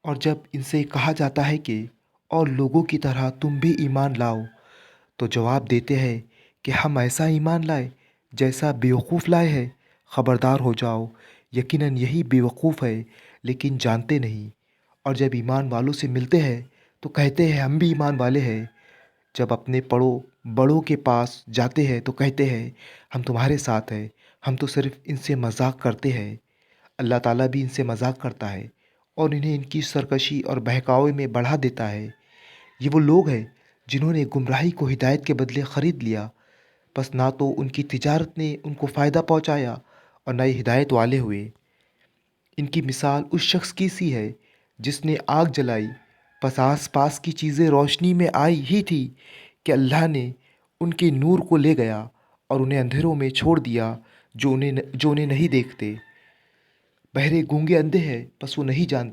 और जब इनसे कहा जाता है कि और लोगों की तरह तुम भी ईमान लाओ, तो जवाब देते हैं कि हम ऐसा ईमान लाए जैसा बेवकूफ़ लाए हैं। ख़बरदार हो जाओ, यकीनन यही बेवकूफ़ है लेकिन जानते नहीं। और जब ईमान वालों से मिलते हैं तो कहते हैं हम भी ईमान वाले हैं। जब अपने बड़ों के पास जाते हैं तो कहते हैं हम तुम्हारे साथ हैं, हम तो सिर्फ़ इनसे मज़ाक करते हैं। अल्लाह ताला भी इनसे मज़ाक करता है और इन्हें इनकी सरकशी और बहकावे में बढ़ा देता है। ये वो लोग हैं जिन्होंने गुमराही को हिदायत के बदले ख़रीद लिया। बस ना तो उनकी तिजारत ने उनको फ़ायदा पहुंचाया और ना ही हिदायत वाले हुए। इनकी मिसाल उस शख्स की सी है जिसने आग जलाई। बस आस पास की चीज़ें रोशनी में आई ही थी कि अल्लाह ने उनके नूर को ले गया और उन्हें अंधेरों में छोड़ दिया जो उन्हें नहीं देखते। बहरे गूंगे अंधे हैं, बस वो नहीं जानते।